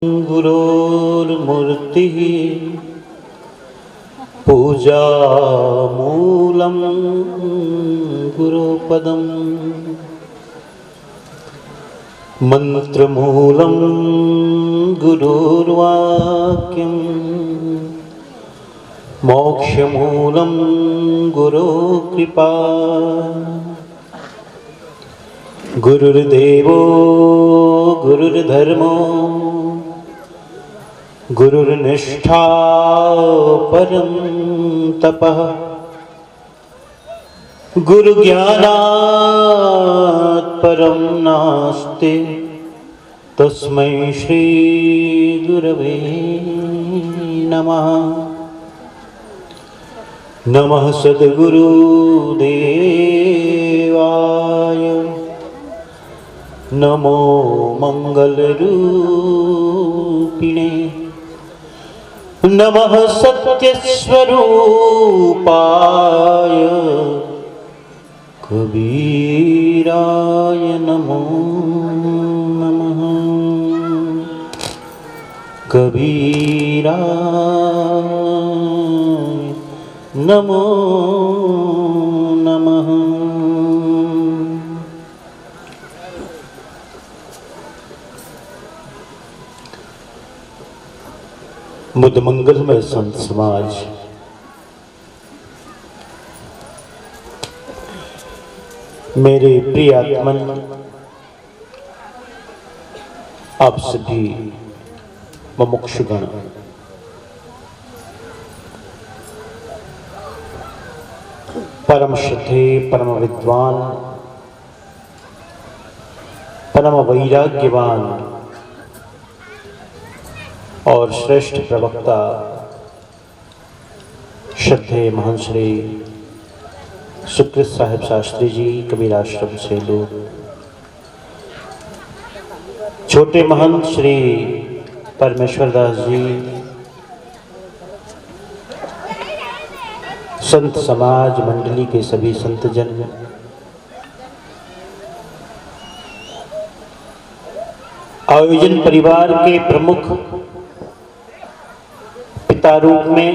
गुरोर्मूर्तिः पूजामूलं गुरुपदं मन्त्रमूलं गुरुर्वाक्यं मोक्षमूलं गुरुकृपा गुरुर्देवो गुरुर्धर्मो गुरुर्निष्ठा परं तपः गुरुज्ञानात् परं नास्ति तस्मै श्री गुरवे नमः। नमः सद्गुरुदेवाय नमो मंगलरूपिणे नमः सत्यस्वरूपाय कबीराय नमो नमः। कबीराय नमो नमः। बुद्ध मंगलमय संत समाज, मेरे प्रिय आत्मन, आप सभी मुमुक्षुगण, परम श्रद्धे, परम विद्वान, परम वैराग्यवान और श्रेष्ठ प्रवक्ता श्रद्धेय महंत श्री सुकृत साहिब शास्त्री जी कबीर आश्रम से लोग, छोटे महंत श्री परमेश्वर दास जी, संत समाज मंडली के सभी संतजन, आयोजन परिवार के प्रमुख पिता रूप में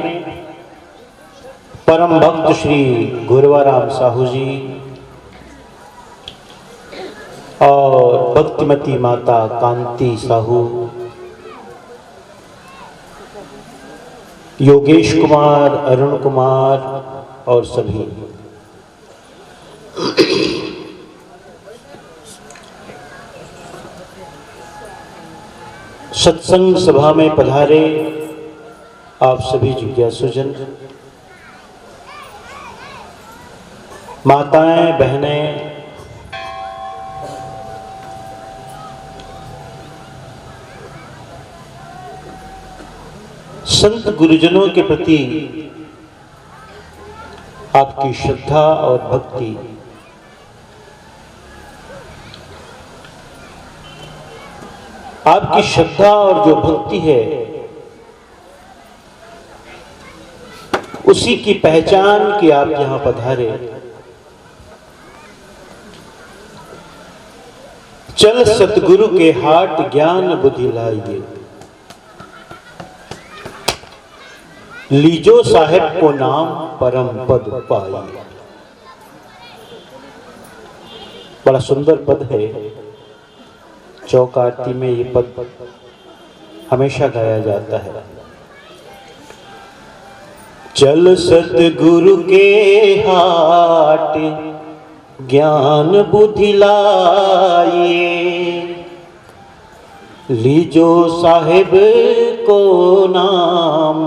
परम भक्त श्री गुरुवाराम साहू जी और भक्तिमती माता कांति साहू, योगेश कुमार, अरुण कुमार और सभी सत्संग सभा में पधारे आप सभी जिज्ञासुजन, माताएं, बहनें, संत गुरुजनों के प्रति आपकी श्रद्धा और भक्ति, आपकी श्रद्धा और जो भक्ति है उसी की पहचान कि आप यहां पधारे। चल सतगुरु के हाट ज्ञान बुद्धि लाइए, लीजो साहेब को नाम परम पद पाइए। बड़ा सुंदर पद है, चौक आरती में ये पद हमेशा गाया जाता है। चल सतगुरु के हाट ज्ञान बुद्धि लाइए, लीजो साहिब को नाम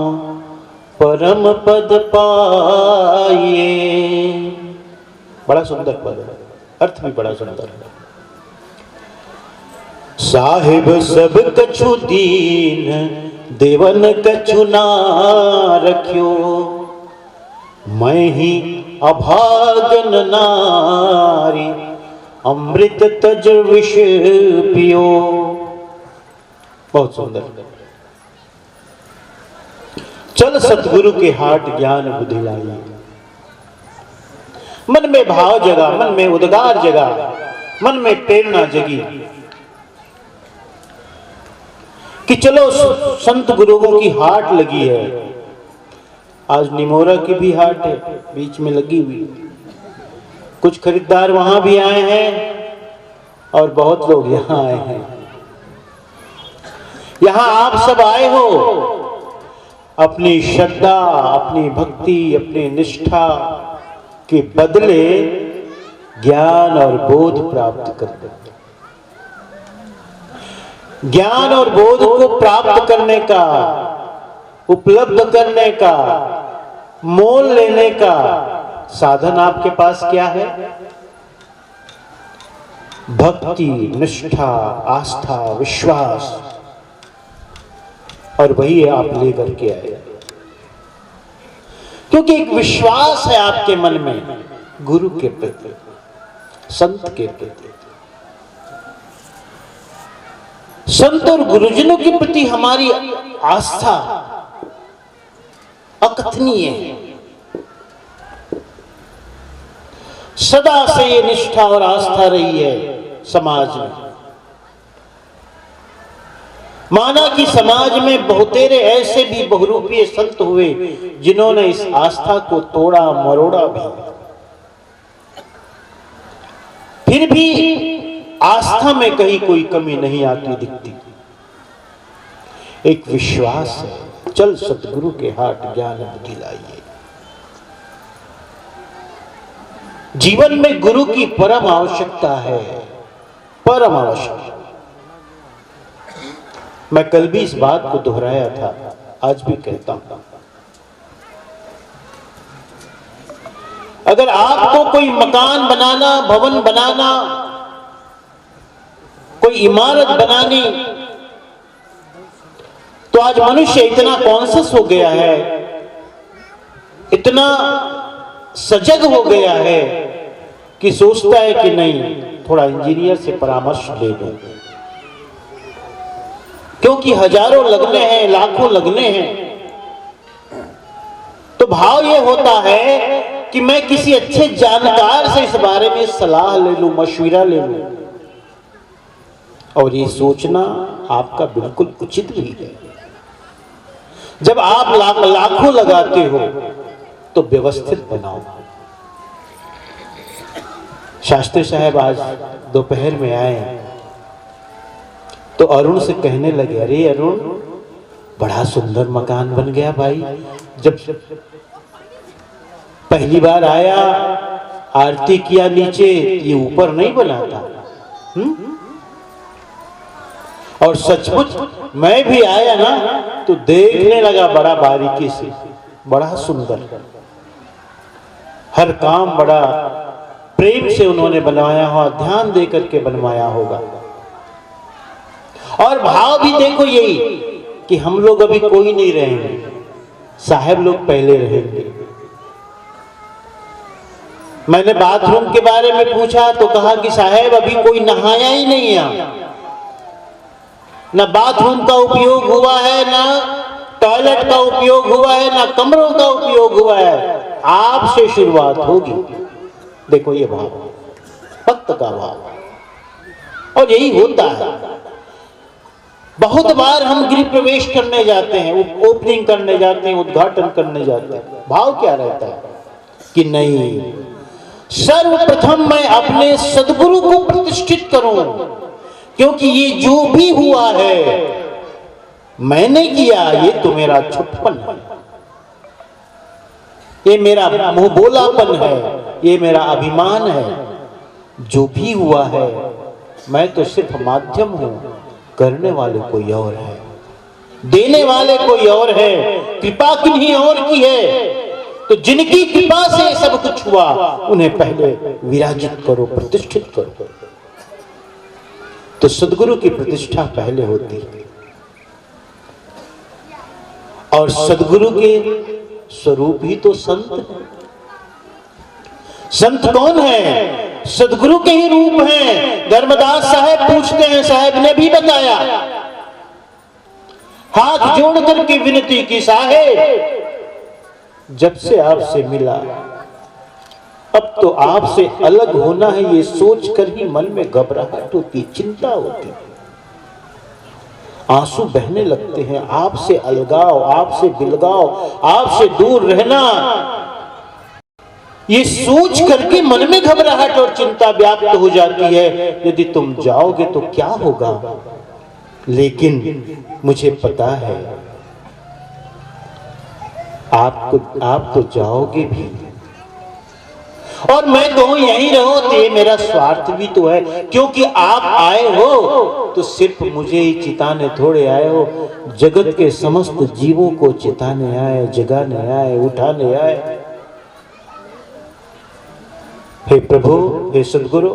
परम पद पाइए। बड़ा सुंदर पद है, अर्थ भी बड़ा सुंदर है। साहिब सब कछु दीन देवन कछु ना रख्यो, मैं ही अभागन नारी अमृत तज विष पियो। बहुत सुंदर। चल सतगुरु के हाट ज्ञान बुद्धि लाइए, मन में भाव जगा, मन में उद्गार जगा, मन में प्रेरणा जगी कि चलो संत गुरुओं की हाट लगी है। आज निमोरा की भी हाट है, बीच में लगी हुई। कुछ खरीदार वहां भी आए हैं और बहुत लोग यहां आए हैं। यहां आप सब आए हो अपनी श्रद्धा, अपनी भक्ति, अपनी निष्ठा के बदले ज्ञान और बोध प्राप्त करने। ज्ञान और बोध को प्राप्त करने का, उपलब्ध करने का, मोल लेने का साधन आपके पास क्या है? भक्ति, निष्ठा, आस्था, विश्वास। और वही आप लेकर के आए, क्योंकि एक विश्वास है आपके मन में गुरु के प्रति, संत के प्रति। संत और गुरुजनों के प्रति हमारी आस्था अकथनीय है। सदा से ये निष्ठा और आस्था रही है समाज में। माना कि समाज में बहुतेरे ऐसे भी बहुरूपीय संत हुए जिन्होंने इस आस्था को तोड़ा मरोड़ा भी, फिर भी आस्था में कहीं कोई कमी नहीं आती दिखती। एक विश्वास है, चल सतगुरु के हाट ज्ञान बुद्धि लाइए। जीवन में गुरु की परम आवश्यकता है, परम आवश्यकता। मैं कल भी इस बात को दोहराया था, आज भी कहता हूं। अगर आपको कोई मकान बनाना, भवन बनाना, कोई इमारत बनानी, तो आज मनुष्य इतना कॉन्शियस हो गया है, इतना सजग हो गया है कि सोचता है कि नहीं, थोड़ा इंजीनियर से परामर्श ले लूं, क्योंकि हजारों लगने हैं, लाखों लगने हैं। तो भाव ये होता है कि मैं किसी अच्छे जानकार से इस बारे में सलाह ले लूं, मशविरा ले लूं। और ये सोचना आपका बिल्कुल उचित भी है। जब आप लाखों लगाते हो तो व्यवस्थित बनाओ। शास्त्री साहब आज दोपहर में आए तो अरुण से कहने लगे, अरे अरुण, बड़ा सुंदर मकान बन गया भाई। जब पहली बार आया, आरती किया नीचे, ये ऊपर नहीं बना था। और सचमुच मैं भी आया ना तो देखने लगा बड़ा बारीकी से, बड़ा सुंदर। हर काम बड़ा प्रेम से उन्होंने बनवाया होगा, ध्यान दे करके बनवाया होगा। और भाव भी देखो यही कि हम लोग अभी कोई नहीं रहेंगे, साहब लोग पहले रहेंगे। मैंने बाथरूम के बारे में पूछा तो कहा कि साहब अभी कोई नहाया ही नहीं है, ना बाथरूम का उपयोग हुआ है, ना टॉयलेट का उपयोग हुआ है, ना कमरों का उपयोग हुआ है। आपसे शुरुआत होगी। देखो ये भाव, भक्त का भाव। और यही होता है। बहुत बार हम गृह प्रवेश करने जाते हैं, ओपनिंग करने जाते हैं, उद्घाटन करने जाते हैं। भाव क्या रहता है कि नहीं, सर्वप्रथम मैं अपने सद्गुरु को प्रतिष्ठित करूं, क्योंकि ये जो भी हुआ है मैंने किया, ये तो मेरा छुटपन है, ये मेरा मुंह बोलापन है, ये मेरा अभिमान है। जो भी हुआ है मैं तो सिर्फ माध्यम हूं, करने वाले कोई और है, देने वाले कोई और है, कृपा किन्हीं और की है। तो जिनकी कृपा से सब कुछ हुआ उन्हें पहले विराजित करो, प्रतिष्ठित करो। तो सद्गुरु की प्रतिष्ठा पहले होती है। और सद्गुरु के स्वरूप ही तो संत है। संत कौन है? सद्गुरु के ही रूप हैं। धर्मदास साहब पूछते हैं, साहब ने भी बताया, हाथ जोड़ करके विनती की, साहेब जब से आपसे मिला अब तो आपसे अलग होना है, ये सोचकर ही मन में घबराहट होती, चिंता होती। आंसू बहने लगते हैं। आपसे अलगाव, आपसे बिलगाव, आपसे दूर रहना, ये सोच करके मन में घबराहट और चिंता व्याप्त हो जाती है। यदि तुम जाओगे तो क्या होगा? लेकिन मुझे पता है आप तो जाओगे भी, और मैं कहूं यहीं रहो तो ये मेरा स्वार्थ भी तो है, क्योंकि आप आए हो तो सिर्फ मुझे ही चिताने थोड़े आए हो, जगत के समस्त जीवों को चिताने आए, जगाने आए, उठाने आए। हे प्रभु, हे सद्गुरु,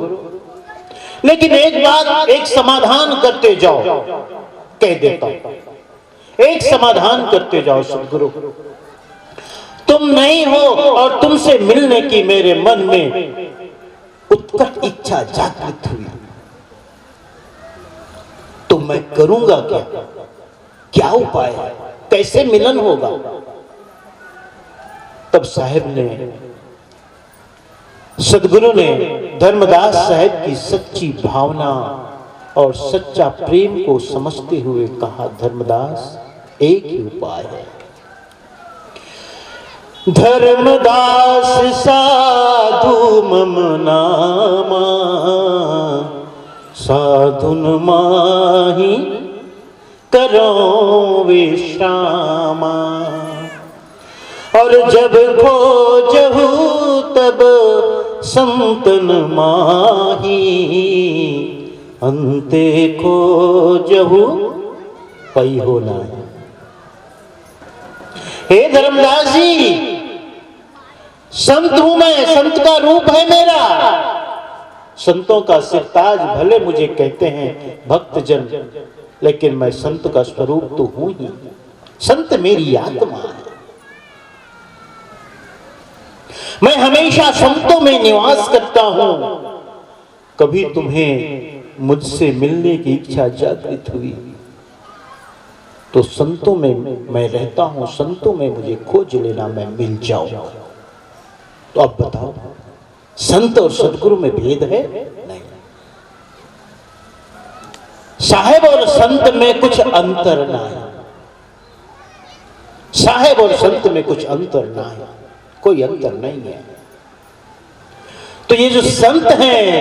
लेकिन एक बात, एक समाधान करते जाओ, कह देता हूं, एक समाधान करते जाओ सद्गुरु। तुम नहीं हो और तुमसे मिलने की मेरे मन में उत्कट इच्छा जागृत हुई, तो मैं करूंगा क्या? क्या उपाय है? कैसे मिलन होगा? तब साहब ने, सद्गुरु ने धर्मदास साहब की सच्ची भावना और सच्चा प्रेम को समझते हुए कहा, धर्मदास, एक ही उपाय है। धर्मदास साधु मम नामा, साधुन माही करो विश्रामा, और जब खोजहु तब संतन माही, अंते खोजहु पई हो नाही। हे धर्मदास जी, संत हूं मैं, संत का रूप है मेरा। संतों का सिरताज भले मुझे कहते हैं भक्तजन, लेकिन मैं संत का स्वरूप तो हूं ही। संत मेरी आत्मा है। मैं हमेशा संतों में निवास करता हूं। कभी तुम्हें मुझसे मिलने की इच्छा जागृत हुई तो संतों में मैं रहता हूं, संतों में मुझे खोज लेना, मैं मिल जाऊं। तो अब बताओ, संत और सद्गुरु में भेद है? नहीं। साहेब और संत में कुछ अंतर ना है। साहेब और संत में कुछ अंतर ना है, कोई अंतर नहीं है। तो ये जो संत हैं,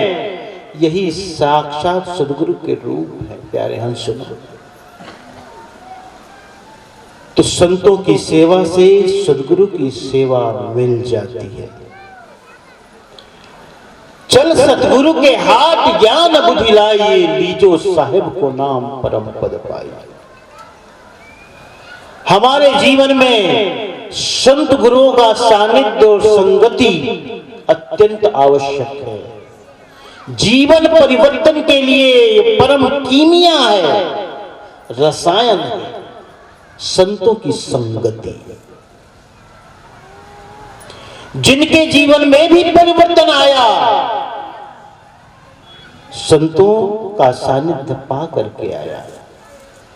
यही साक्षात सद्गुरु के रूप है। प्यारे हंस, तो संतों की सेवा से सद्गुरु की सेवा मिल जाती है। चल सतगुरु के हाथ ज्ञान बुद्धि लाइए, लीजो साहिब को नाम परम पद पाइए। हमारे जीवन में संत गुरुओं का सानिध्य और संगति अत्यंत आवश्यक है। जीवन परिवर्तन के लिए ये परम कीमिया है, रसायन है, संतों की संगति। जिनके जीवन में भी परिवर्तन आया, संतों का सानिध्य पा करके आया,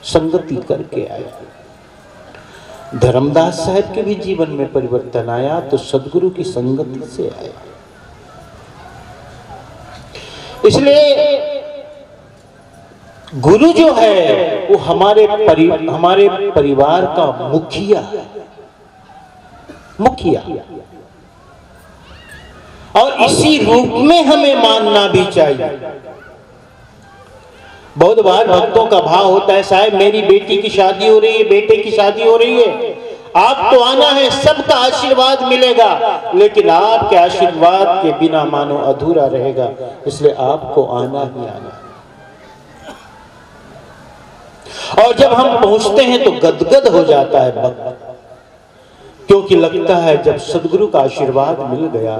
संगति करके आया। धर्मदास साहब के भी जीवन में परिवर्तन आया तो सद्गुरु की संगति से आया। इसलिए गुरु जो है वो हमारे परिवार का मुखिया है, मुखिया। और इसी रूप में हमें मानना भी चाहिए। बहुत बार भक्तों का भाव होता है, साहब मेरी बेटी की शादी हो रही है, बेटे की शादी हो रही है, आप तो आना है, सबका आशीर्वाद मिलेगा, लेकिन आपके आशीर्वाद के बिना मानो अधूरा रहेगा, इसलिए आपको आना ही आना है। और जब हम पहुंचते हैं तो गदगद हो जाता है भक्त, क्योंकि लगता है जब सद्गुरु का आशीर्वाद मिल गया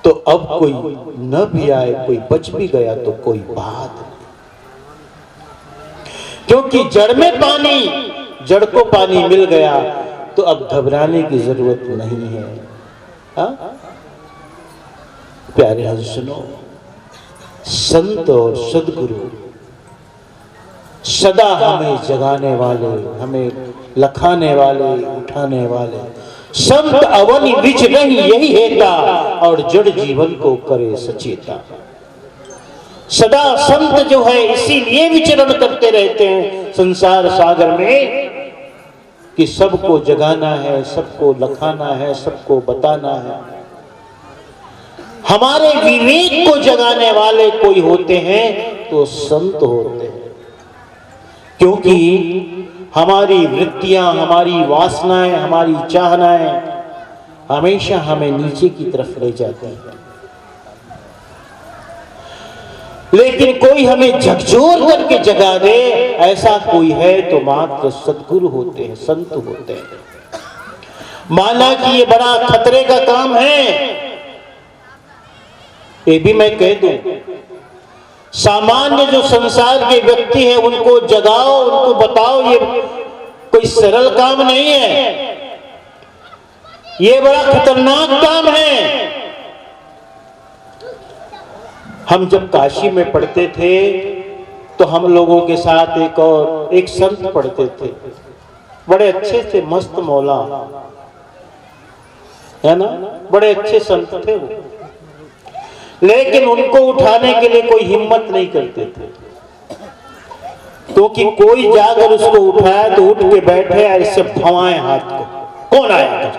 तो अब कोई न भी आए, कोई बच भी गया तो कोई बात नहीं। क्योंकि जड़ में पानी, जड़ को पानी मिल गया तो अब घबराने की जरूरत नहीं है। हा? प्यारे हज सुनो, संत और सद्गुरु सदा हमें जगाने वाले, हमें लखाने वाले, उठाने वाले। संत अवनि बिच रही यही हेता, और जड़ जीवन को करे सचेता। सदा संत जो है इसीलिए विचरण करते रहते हैं संसार सागर में कि सबको जगाना है, सबको लखाना है, सबको बताना है। हमारे विवेक को जगाने वाले कोई होते हैं तो संत होते हैं, क्योंकि हमारी वृत्तियां, हमारी वासनाएं, हमारी चाहनाएं हमेशा हमें नीचे की तरफ ले जाती हैं। लेकिन कोई हमें झकझोर करके जगा दे, ऐसा कोई है तो मात्र सद्गुरु होते हैं, संत होते हैं। माना कि ये बड़ा खतरे का काम है, ये भी मैं कह दूं। सामान्य जो संसार के व्यक्ति हैं उनको जगाओ, उनको बताओ, ये कोई सरल काम नहीं है, ये बड़ा खतरनाक काम है। हम जब काशी में पढ़ते थे तो हम लोगों के साथ एक संत पढ़ते थे, बड़े अच्छे थे, मस्त मौला है ना, बड़े अच्छे संत थे वो। लेकिन उनको उठाने के लिए कोई हिम्मत नहीं करते थे, क्योंकि कोई जाकर उसको उठाया तो उठ के बैठे ऐसे भवाए हाथ को, कौन आया,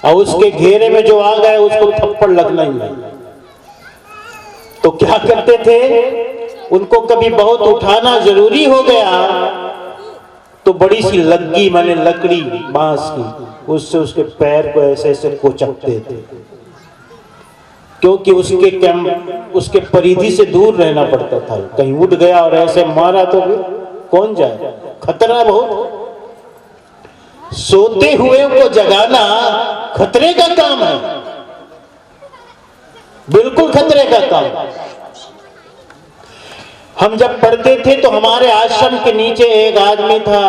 और उसके घेरे में जो आ गए उसको थप्पड़ लगना ही नहीं। तो क्या करते थे, उनको कभी बहुत उठाना जरूरी हो गया तो बड़ी सी लग्गी, माने लकड़ी बांस की, उससे उसके पैर को ऐसे ऐसे कोचकते थे, क्योंकि उसके परिधि से दूर रहना पड़ता था। कहीं उठ गया और ऐसे मारा तो फिर कौन जाए, खतरा बहुत। सोते हुए को जगाना खतरे का काम है, बिल्कुल खतरे का काम। हम जब पढ़ते थे तो हमारे आश्रम के नीचे एक आदमी था,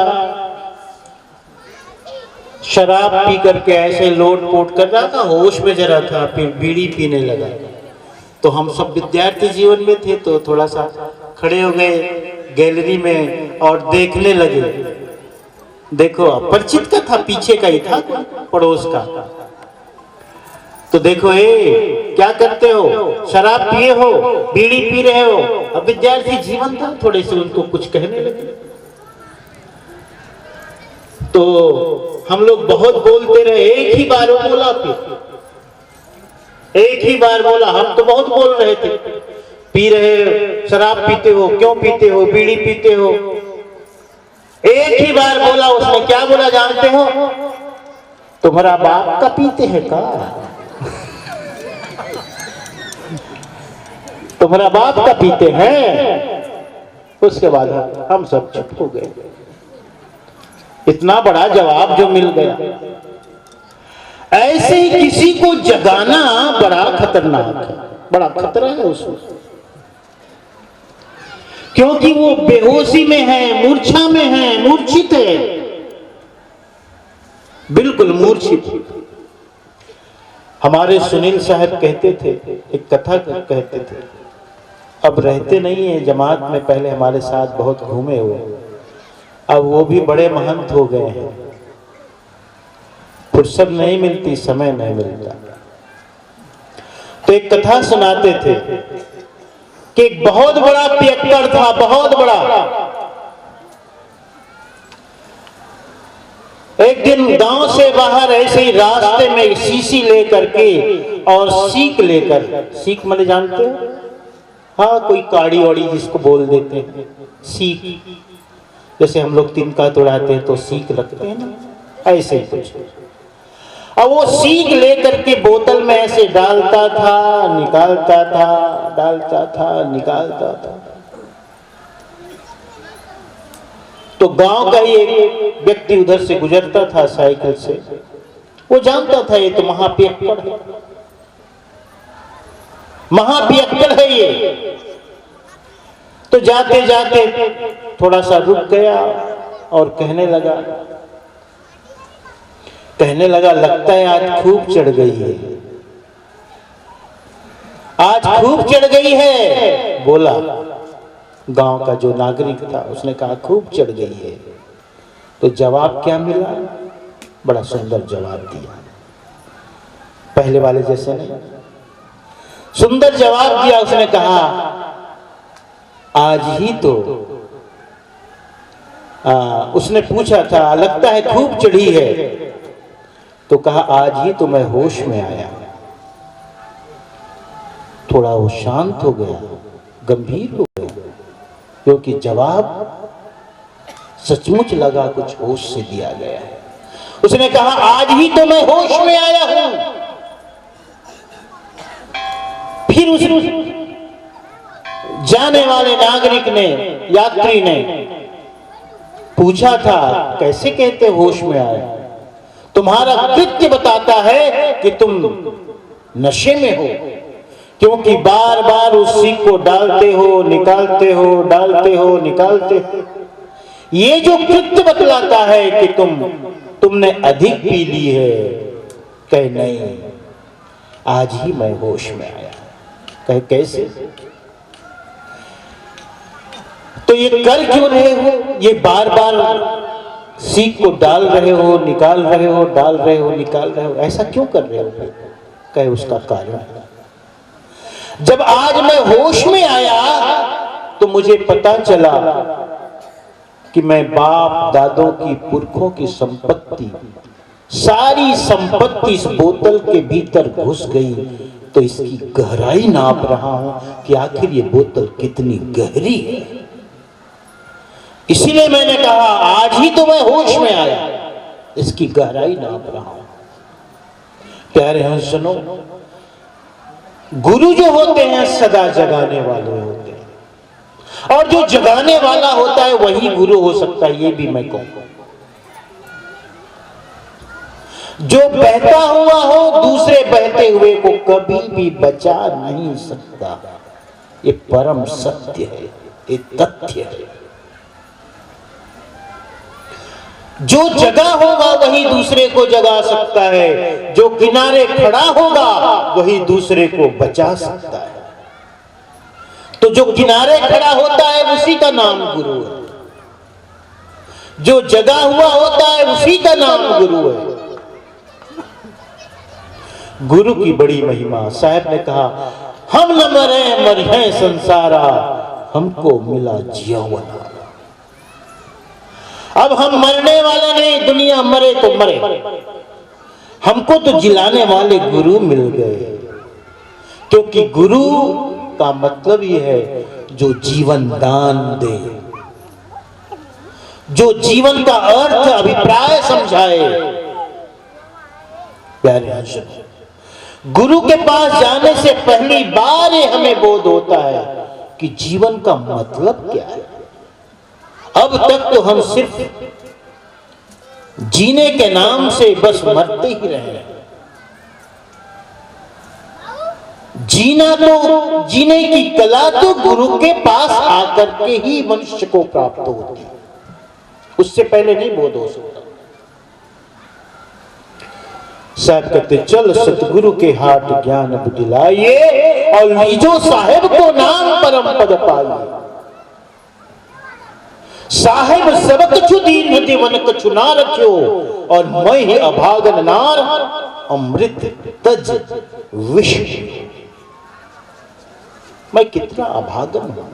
शराब पी करके ऐसे लोट पोट कर रहा था, होश में जरा था, फिर बीड़ी पीने लगा। तो हम सब विद्यार्थी जीवन में थे तो थोड़ा सा खड़े हो गए गैलरी में और देखने लगे। देखो अपरिचित का था, पीछे का ही था, पड़ोस का। तो देखो क्या करते हो, शराब पिए हो, बीड़ी पी रहे हो। अब विद्यार्थी जीवन था, थोड़े से उनको कुछ कहने लगे। तो हम लोग बहुत बोलते रहे, एक ही बार वो बोला, फिर एक ही बार बोला। हम तो बहुत बोल रहे थे, पी रहे, शराब पीते हो, क्यों पीते हो, बीड़ी पीते हो। एक ही बार बोला उसने, क्या बोला जानते हो, तुम्हारा बाप का पीते हैं का, तुम्हारा बाप का पीते हैं। उसके बाद हम सब चुप हो गए। इतना बड़ा जवाब जो मिल गया। ऐसे ही किसी को जगाना बड़ा खतरनाक है, बड़ा खतरा है उसमें, क्योंकि वो बेहोशी में है, मूर्छा में है, मूर्छित है, बिल्कुल मूर्छित। हमारे सुनील साहब कहते थे, एक कथा कहते थे, अब रहते नहीं है जमात में, पहले हमारे साथ बहुत घूमे हुए, अब वो भी बड़े महंत हो गए हैं, फुर्सत नहीं मिलती, समय नहीं मिलता। तो एक कथा सुनाते थे कि एक बहुत बड़ा पियक्कड़ था, बहुत बड़ा। एक दिन गांव से बाहर ऐसे ही रास्ते में शीशी लेकर के और सीख लेकर, सीख माने जानते हो, हाँ कोई काड़ी वाड़ी जिसको बोल देते हैं, सीख, जैसे हम लोग तिनका तोड़ाते हैं तो सीख रखते हैं ना, ऐसे ही कुछ। अब वो सीख लेकर के बोतल में ऐसे डालता था, निकालता था, डालता था, निकालता था। तो गांव का ही एक व्यक्ति उधर से गुजरता था साइकिल से, वो जानता था ये तो महापियक्कड़ है, महापियक्कड़ है ये। तो जाते जाते थोड़ा सा रुक गया और कहने लगा लगता है आज खूब चढ़ गई है, आज खूब चढ़ गई है। बोला गांव का जो नागरिक था, उसने कहा खूब चढ़ गई है। तो जवाब क्या मिला, बड़ा सुंदर जवाब दिया, पहले वाले जैसे नहीं, सुंदर जवाब दिया। उसने कहा आज ही तो उसने पूछा था, लगता है खूब चढ़ी है। तो कहा आज ही तो मैं होश में आया। थोड़ा वो शांत हो गया, गंभीर हो गया, क्योंकि जवाब सचमुच लगा कुछ होश से दिया गया है। उसने कहा आज ही तो मैं होश में आया हूं। फिर उस जाने वाले नागरिक ने, यात्री ने पूछा था, कैसे कहते होश में आए? तुम्हारा कृत्य बताता है कि तुम नशे में हो, क्योंकि बार बार उस सीख को डालते हो, निकालते हो, डालते हो, निकालते हो। ये जो कृत्य बतलाता है कि तुमने अधिक पी ली है। कहे नहीं, आज ही मैं होश में आया। कहे कैसे? तो ये कर क्यों रहे हो? ये बार बार सीख को डाल रहे हो, निकाल रहे हो, डाल रहे हो, निकाल रहे हो, ऐसा क्यों कर रहे हो? कहे उसका कारण है, जब आज मैं होश में आया तो मुझे पता चला कि मैं बाप दादों की, पुरखों की संपत्ति, सारी संपत्ति इस बोतल के भीतर घुस गई। तो इसकी गहराई नाप रहा हूं कि आखिर ये बोतल कितनी गहरी है। इसीलिए मैंने कहा आज ही तो मैं होश में आया, इसकी गहराई नाप रहा हूं। प्यारे हंसनो, गुरु जो होते हैं सदा जगाने वाले होते हैं, और जो जगाने वाला होता है वही गुरु हो सकता है। ये भी मैं कहूंगा, जो बहता हुआ हो दूसरे बहते हुए को कभी भी बचा नहीं सकता। ये परम सत्य है, ये तथ्य है। जो जगा होगा वही दूसरे को जगा सकता है, जो किनारे खड़ा होगा वही दूसरे को बचा सकता है। तो जो किनारे खड़ा होता है उसी का नाम गुरु है, जो जगा हुआ होता है उसी का नाम गुरु है। गुरु की बड़ी महिमा। साहब ने कहा हम न मरे मरिहे संसारा, हमको मिला जीवन। अब हम मरने वाले नहीं, दुनिया मरे तो मरे, हमको तो जिलाने वाले गुरु मिल गए। क्योंकि गुरु का मतलब यह है जो जीवन दान दे, जो जीवन का अर्थ अभिप्राय समझाए। प्यारे हंसनो, गुरु के पास जाने से पहली बार हमें बोध होता है कि जीवन का मतलब क्या है। अब तक तो हम सिर्फ जीने के नाम से बस मरते ही रहे। जीने की कला तो गुरु के पास आकर के ही मनुष्य को प्राप्त होती है, उससे पहले नहीं बोध हो सकता। साहब कहते चल सतगुरु के हाथ ज्ञान दिलाइए, और लीजो साहेब को नाम परम पद पाइए। साहेब सब कछु दीन देवन कछु ना रखियो, और मैं ही अभागन नार अमृत तज विष। मैं कितना अभागन हूं,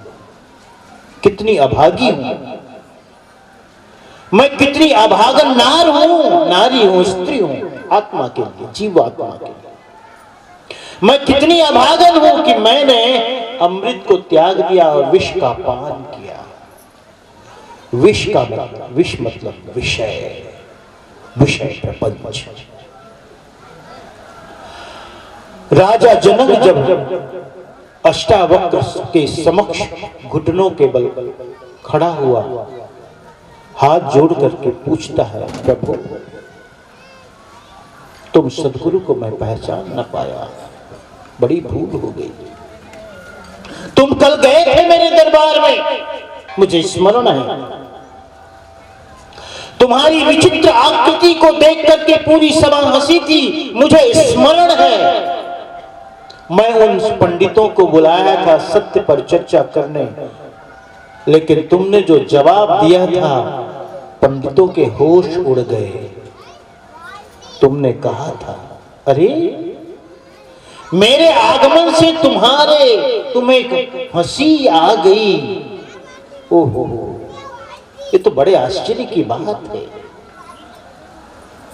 कितनी अभागी हूं, मैं कितनी अभागन नार हूं, नारी हूं, स्त्री हूं, आत्मा के लिए, जीव आत्मा के लिए। मैं कितनी अभागन हूं कि मैंने अमृत को त्याग दिया और विष का पान किया। विष का मतलब, विष मतलब विषय, विषय प्रपंच। राजा जनक जब अष्टावक्र के समक्ष घुटनों के बल खड़ा हुआ, हाथ जोड़ करके पूछता है, प्रभु तुम सदगुरु को मैं पहचान न पाया, बड़ी भूल हो गई। तुम कल गए थे मेरे दरबार में, मुझे स्मरण है। तुम्हारी विचित्र आकृति को देख करके पूरी सभा हंसी थी, मुझे स्मरण है। मैं उन पंडितों को बुलाया था सत्य पर चर्चा करने, लेकिन तुमने जो जवाब दिया था पंडितों के होश उड़ गए। तुमने कहा था, अरे मेरे आगमन से तुम्हें हंसी आ गई, ओहो, ये तो बड़े आश्चर्य की बात है।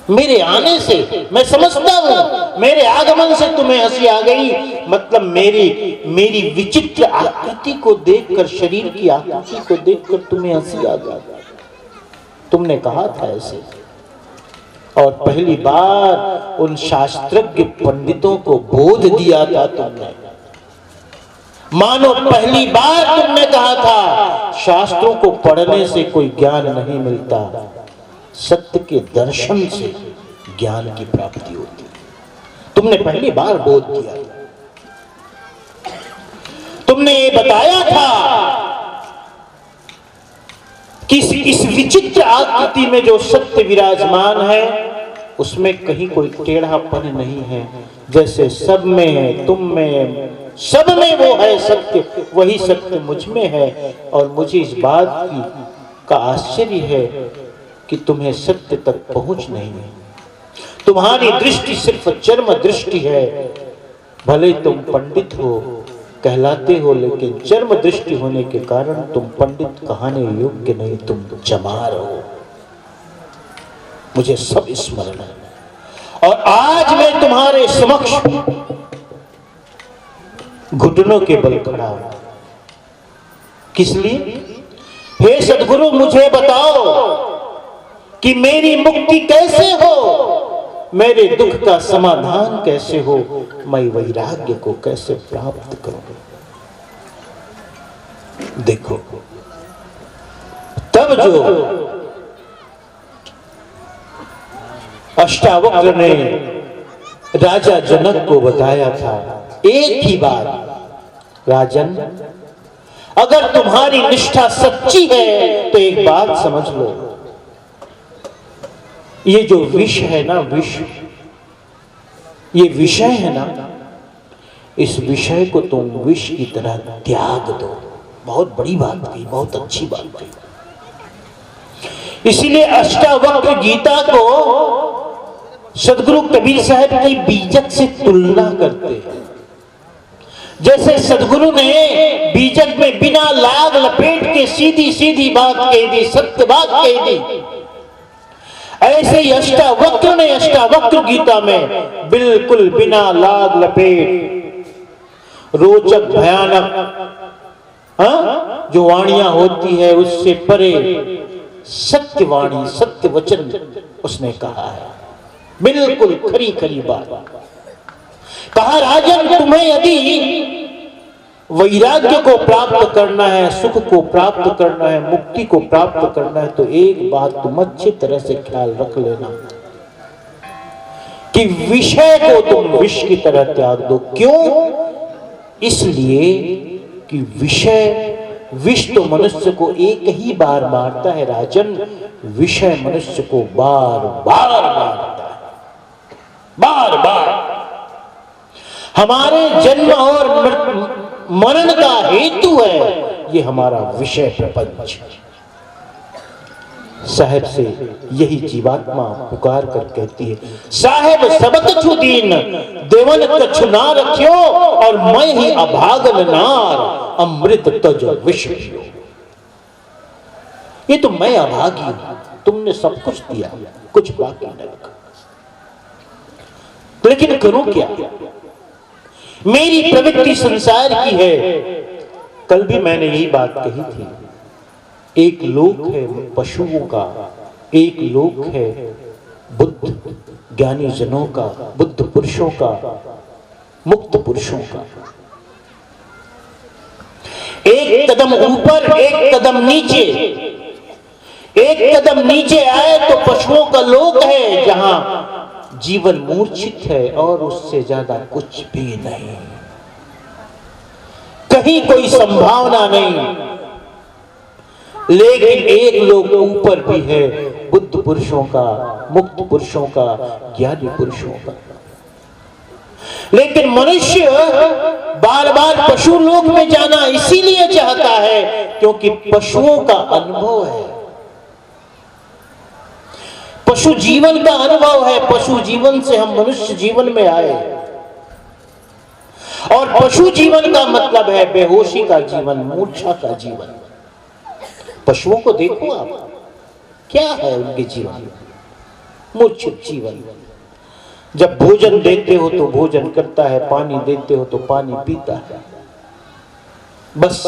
मेरे आने से मैं समझता हूं, मेरे आगमन से तुम्हें हंसी आ गई, मतलब मेरी विचित्र आकृति को देखकर, शरीर की आकृति को देखकर तुम्हें हंसी आ गई। तुमने कहा था ऐसे, और पहली बार उन शास्त्रज्ञ पंडितों को बोध दिया था तुमने। मानो पहली बार तुमने कहा था, शास्त्रों को पढ़ने से कोई ज्ञान नहीं मिलता, सत्य के दर्शन से ज्ञान की प्राप्ति होती। तुमने पहली बार बोध दिया। तुमने ये बताया था कि इस विचित्र आकृति में जो सत्य विराजमान है उसमें कहीं कोई टेढ़ापन नहीं है। जैसे सब में है, तुम में है, सब में वो है सत्य, वही सत्य मुझ में है। और मुझे इस बात का आश्चर्य है कि तुम्हें सत्य तक पहुंच नहीं है। तुम्हारी दृष्टि सिर्फ चर्म दृष्टि है। भले तुम पंडित हो, कहलाते हो, लेकिन चर्म दृष्टि होने के कारण तुम पंडित कहने योग्य नहीं, तुम चमार हो। मुझे सब स्मरण है। और आज मैं तुम्हारे समक्ष घुटनों के बल खड़ा हूं। किस लिए? हे सद्गुरु, मुझे बताओ कि मेरी मुक्ति कैसे हो, मेरे दुख का समाधान कैसे हो, मैं वैराग्य को कैसे प्राप्त करूं। देखो, तब जो अष्टावक्र ने राजा जनक को बताया था एक ही बात, राजन, अगर तुम्हारी निष्ठा सच्ची है तो एक बात समझ लो, ये जो विष है ना, विष, ये विषय है ना, इस विषय को तुम विष की तरह त्याग दो। बहुत बड़ी बात कही, बहुत अच्छी बात कही। इसीलिए अष्टावक्र गीता को सदगुरु कबीर साहब की बीजक से तुलना करते हैं। जैसे सदगुरु ने बीजक में बिना लाग लपेट के सीधी सीधी बात कह दी, सत्य बात कह दी, ऐसे ही अष्टावक्र ने अष्टावक्र गीता में बिल्कुल बिना लाग लपेट, रोचक, भयानक जो वाणियां होती है उससे परे सत्य वाणी, सत्य वचन उसने कहा है। बिल्कुल खरी खरी बात कहा। राजन, तुम्हें यदि वैराग्य को प्राप्त करना है, सुख को प्राप्त करना है, मुक्ति को प्राप्त करना है, तो एक बात तुम अच्छी तरह से ख्याल रख लेना कि विषय को तुम विष की तरह त्याग दो। क्यों? इसलिए कि विष तो मनुष्य को एक ही बार मारता है राजन, विषय मनुष्य को बार बार मारता है, बार बार। हमारे जन्म और मरण का हेतु है ये हमारा विषय प्रपंच। साहेब से यही जीवात्मा पुकार कर कहती है, साहेब सबक छु दीन देवन कछु ना रखियो, और मैं ही अभागन नार अमृत तज विष पियो। ये तो मैं अभागी हूं, तुमने सब कुछ दिया, कुछ बाकी न रखा, लेकिन करूं क्या? मेरी प्रवृत्ति संसार की है। कल भी मैंने यही बात कही थी। एक लोक है पशुओं का, एक लोक है बुद्ध ज्ञानी जनों का, बुद्ध पुरुषों का, मुक्त पुरुषों का। एक कदम ऊपर, एक कदम नीचे। एक कदम नीचे आए तो पशुओं का लोक है जहां जीवन मूर्छित है और उससे ज्यादा कुछ भी नहीं, कहीं कोई संभावना नहीं। लेकिन एक लोग ऊपर भी है, बुद्ध पुरुषों का, मुक्त पुरुषों का, ज्ञानी पुरुषों का। लेकिन मनुष्य बार बार पशु लोक में जाना इसीलिए चाहता है क्योंकि पशुओं का अनुभव है, पशु जीवन का अनुभव है। पशु जीवन से हम मनुष्य जीवन में आए, और पशु जीवन का मतलब है बेहोशी का जीवन, मूर्छा का जीवन। पशुओं को देखो आप, क्या है उनके जीवन, मूर्छित जीवन। जब भोजन देते हो तो भोजन करता है, पानी देते हो तो पानी पीता है। बस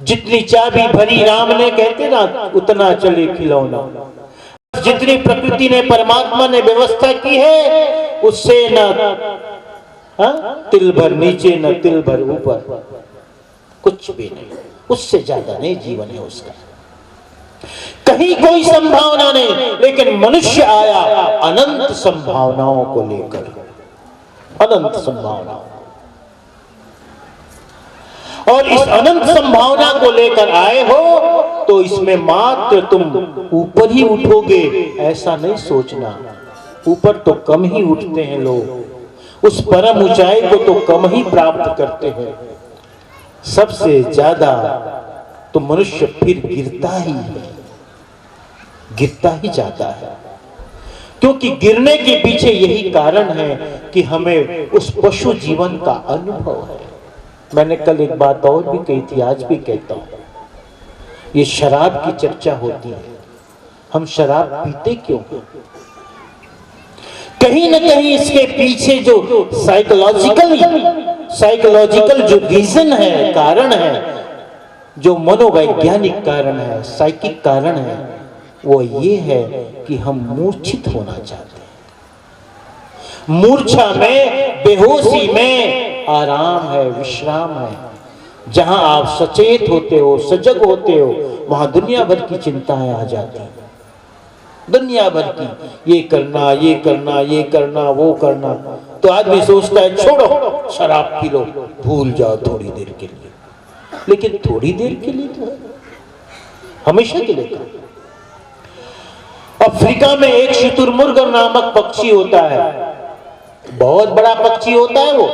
जितनी चाबी भरी राम ने, कहते ना, उतना चले खिलौना। जितनी प्रकृति ने, परमात्मा ने व्यवस्था की है, उससे न तिल भर नीचे न तिल भर ऊपर, कुछ भी नहीं, उससे ज्यादा नहीं जीवन है उसका, कहीं कोई संभावना नहीं। लेकिन मनुष्य आया अनंत संभावनाओं को लेकर, अनंत संभावनाओं, और इस अनंत संभावना को लेकर आए हो तो इसमें मात्र तुम ऊपर ही उठोगे ऐसा नहीं सोचना। ऊपर तो कम ही उठते हैं लोग, उस परम ऊंचाई को तो कम ही प्राप्त करते हैं। सबसे ज्यादा तो मनुष्य फिर गिरता ही है, गिरता ही जाता है। क्योंकि गिरने के पीछे यही कारण है कि हमें उस पशु जीवन का अनुभव है। मैंने कल एक बात और भी कही थी, आज भी कहता हूं, ये शराब की चर्चा होती है, हम शराब पीते क्यों? कहीं ना कहीं इसके पीछे जो साइकोलॉजिकल जो रीजन है, कारण है, जो मनोवैज्ञानिक कारण है, साइकिक कारण है, वो ये है कि हम मूर्छित होना चाहते हैं। मूर्छा में, बेहोशी में आराम है, विश्राम है। जहां आप सचेत होते हो, सजग होते हो, वहां दुनिया भर की चिंताएं आ जाती हैं, दुनिया भर की, ये करना, ये करना, ये करना, वो करना। तो आदमी सोचता है छोड़ो, शराब पी लो, भूल जाओ थोड़ी देर के लिए। लेकिन थोड़ी देर के लिए तो है, हमेशा के लिए तो। अफ्रीका में एक शुतुरमुर्ग नामक पक्षी होता है, बहुत बड़ा पक्षी होता है वो।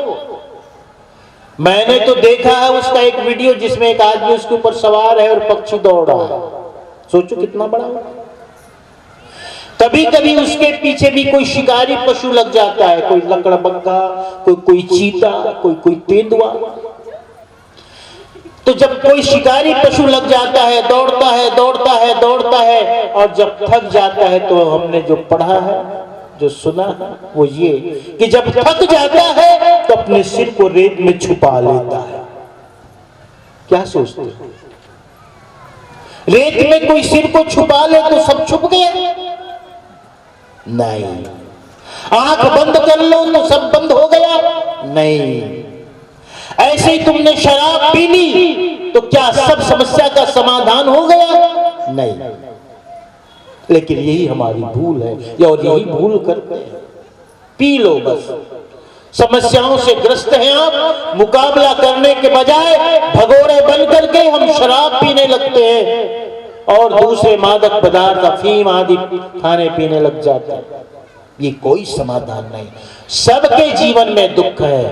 मैंने तो देखा है उसका एक वीडियो जिसमें एक आदमी उसके ऊपर सवार है और पक्षी दौड़ रहा है। सोचो कितना बड़ा है। कभी कभी उसके पीछे भी कोई शिकारी पशु लग जाता है, कोई लकड़बग्गा, कोई चीता, कोई तेंदुआ। तो जब कोई शिकारी पशु लग जाता है, दौड़ता है, दौड़ता है, दौड़ता है, और जब थक जाता है तो हमने जो पढ़ा है, जो सुना है, वो ये कि जब थक जाता है तो अपने सिर को रेत में छुपा लेता है। क्या सोचते हो? रेत में कोई सिर को छुपा ले तो सब छुप गए? नहीं। आंख बंद कर लो तो सब बंद हो गया? नहीं। ऐसे ही तुमने शराब पी ली तो क्या सब समस्या का समाधान हो गया? नहीं। लेकिन यही हमारी भूल है, और यही भूल करते हैं। पी लो बस, समस्याओं से ग्रस्त हैं आप, मुकाबला करने के बजाय भगोड़े बन करके हम शराब पीने लगते हैं और दूसरे मादक पदार्थ, अफीम आदि खाने पीने लग जाते हैं। ये कोई समाधान नहीं। सबके जीवन में दुख है,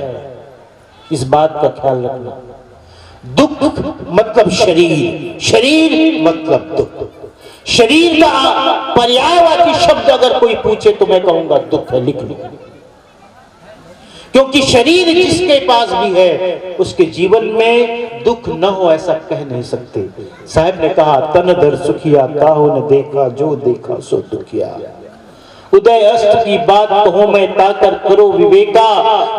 इस बात का ख्याल रखना। दुख मतलब शरीर, शरीर मतलब दुख। शरीर का पर्यायवाची शब्द अगर कोई पूछे तो मैं कहूंगा दुख है, लिख लो। क्योंकि शरीर जिसके पास भी है उसके जीवन में दुख न हो ऐसा कह नहीं सकते। साहब ने कहा, तन दर सुखिया काहो न देखा, जो देखा सो दुखिया। उदय अस्त की बात कहो मैं ताकर करो विवेका,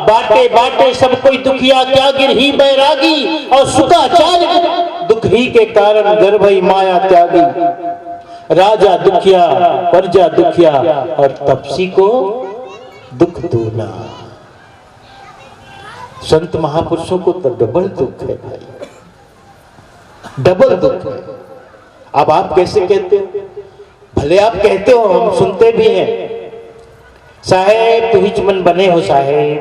बाटे बाटे सब कोई दुखिया, क्या गिर ही बैरागी, और सुखाचार्य दुख ही के कारण गर्भ ही माया त्यागी। राजा दुखिया, प्रजा दुखिया, और तपसी को दुख दूना। संत महापुरुषों को तो डबल दुख है भाई, डबल दुख है। अब आप कैसे कहते हो? भले आप कहते हो, हम सुनते भी हैं, साहेब तू ही मन बने हो, साहेब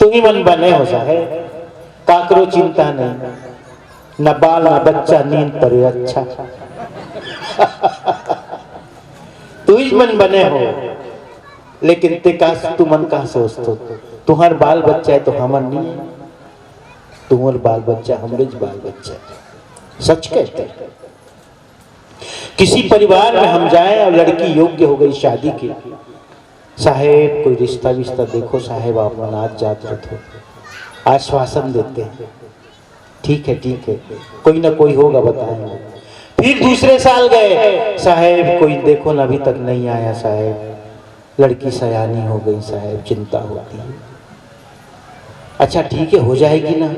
तू ही मन बने हो, साहेब काकरो चिंता नहीं, न बाल न बच्चा नींद परे अच्छा। तू ही मन बने हो, लेकिन ते का तू मन का सोचतो, तुम्हार बाल बच्चा है तो हमर नहीं है, तुम्हार बाल बच्चा हमरे बाल बच्चा। सच कहते हैं। किसी परिवार में हम जाएं और लड़की योग्य हो गई शादी की, साहेब कोई रिश्ता विश्ता देखो, साहेब आप मनात जात रहे, आश्वासन देते हैं, ठीक है ठीक है, कोई ना कोई होगा बताएंगे। फिर दूसरे साल गए, साहेब कोई देखो ना अभी तक नहीं आया साहेब, लड़की सयानी हो गई साहेब, चिंता होती है। अच्छा ठीक है हो जाएगी ना।